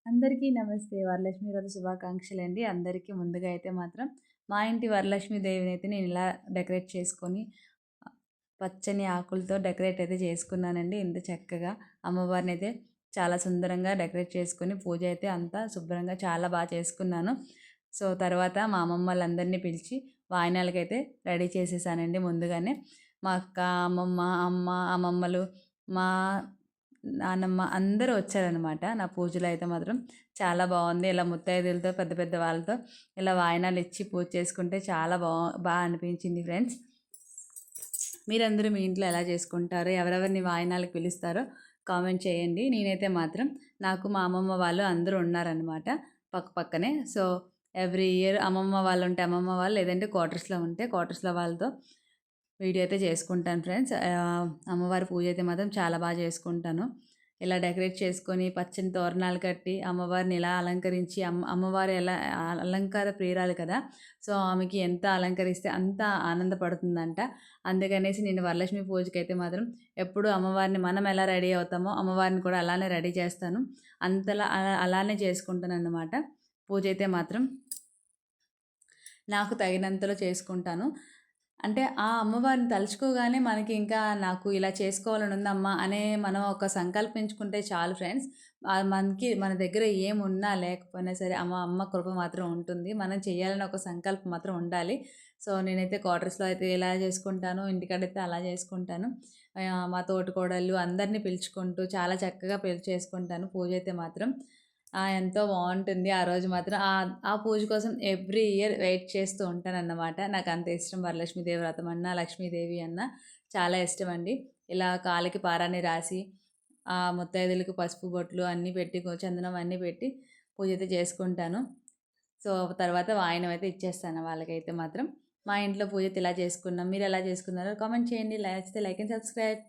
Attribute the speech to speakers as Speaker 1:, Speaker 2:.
Speaker 1: అందరికీ నమస్తే. వరలక్ష్మి వ్రత శుభాకాంక్షలండి. అందరికీ ముందుగా అయితే మాత్రం మా ఇంటి వరలక్ష్మి దేవినైతే నేను ఇలా డెకరేట్ చేసుకొని పచ్చని ఆకులతో డెకరేట్ అయితే చేసుకున్నానండి. ఇంత చక్కగా అమ్మవారినైతే చాలా సుందరంగా డెకరేట్ చేసుకొని పూజ అయితే అంతా శుభ్రంగా చాలా బాగా చేసుకున్నాను. సో, తర్వాత మా అమ్మమ్మ వాళ్ళందరినీ పిలిచి వాయినాలకైతే రెడీ చేసేసానండి ముందుగానే. మా అక్క, అమ్మమ్మ, అమ్మ, అమ్మమ్మలు, మా నానమ్మ అందరూ వచ్చారనమాట. నా పూజలో అయితే మాత్రం చాలా బాగుంది. ఇలా ముత్తైదులతో పెద్ద పెద్ద వాళ్ళతో ఇలా వాయినాలు ఇచ్చి పూజ చేసుకుంటే చాలా బాగా అనిపించింది ఫ్రెండ్స్. మీరందరూ మీ ఇంట్లో ఎలా చేసుకుంటారో, ఎవరెవరిని వాయినాలకు పిలుస్తారో కామెంట్ చేయండి. నేనైతే మాత్రం నాకు మా అమ్మమ్మ వాళ్ళు అందరూ ఉన్నారనమాట పక్క పక్కనే. సో, ఎవ్రీ ఇయర్ అమ్మమ్మ వాళ్ళు ఉంటే అమ్మమ్మ వాళ్ళు, లేదంటే క్వార్టర్స్లో ఉంటే క్వార్టర్స్లో వాళ్ళతో వీడియో అయితే చేసుకుంటాను ఫ్రెండ్స్. అమ్మవారి పూజ అయితే మాత్రం చాలా బాగా చేసుకుంటాను. ఇలా డెకరేట్ చేసుకొని పచ్చని తోరణాలు కట్టి అమ్మవారిని ఇలా అలంకరించి అమ్మవారు ఎలా అలంకార ప్రియురాలు కదా. సో, ఆమెకి ఎంత అలంకరిస్తే అంత ఆనందపడుతుందంట. అందుకనేసి నేను వరలక్ష్మి పూజకైతే మాత్రం ఎప్పుడు అమ్మవారిని మనం ఎలా రెడీ అవుతామో అమ్మవారిని కూడా అలానే రెడీ చేస్తాను. అంతలా అలానే చేసుకుంటానన్నమాట. పూజ అయితే మాత్రం నాకు తగినంతలో చేసుకుంటాను. అంటే ఆ అమ్మవారిని తలుచుకోగానే మనకి ఇంకా నాకు ఇలా చేసుకోవాలని ఉందమ్మా అనే మనం ఒక సంకల్పించుకుంటే చాలు ఫ్రెండ్స్. మనకి మన దగ్గర ఏమున్నా లేకపోయినా సరే అమ్మ కృప మాత్రం ఉంటుంది. మనం చేయాలని ఒక సంకల్పం మాత్రం ఉండాలి. సో, నేనైతే క్వార్టర్స్‌లో అయితే ఇలా చేసుకుంటాను. ఇంటికాడైతే అలా చేసుకుంటాను. మా తోటికోడళ్ళు అందరిని పిలుచుకుంటూ చాలా చక్కగా చేసుకుంటాను పూజ అయితే మాత్రం. ఎంతో బావుంటుంది. ఆ రోజు మాత్రం ఆ పూజ కోసం ఎవ్రీ ఇయర్ వెయిట్ చేస్తూ ఉంటానన్నమాట. నాకంత ఇష్టం వరలక్ష్మీదేవి వ్రతం అన్నా, లక్ష్మీదేవి అన్నా చాలా ఇష్టమండి. ఇలా కాలికి పారాణి రాసి, ముత్తైదులకు పసుపు బొట్లు అన్నీ పెట్టి, చందనం అన్నీ పెట్టి పూజ అయితే చేసుకుంటాను. సో, తర్వాత వాయినం అయితే ఇచ్చేస్తాను వాళ్ళకైతే మాత్రం. మా ఇంట్లో పూజ అయితే ఇలా చేసుకున్నాం. మీరెలా చేసుకున్నారో కామెంట్ చేయండి. నచ్చితే లైక్ అండ్ సబ్స్క్రైబ్.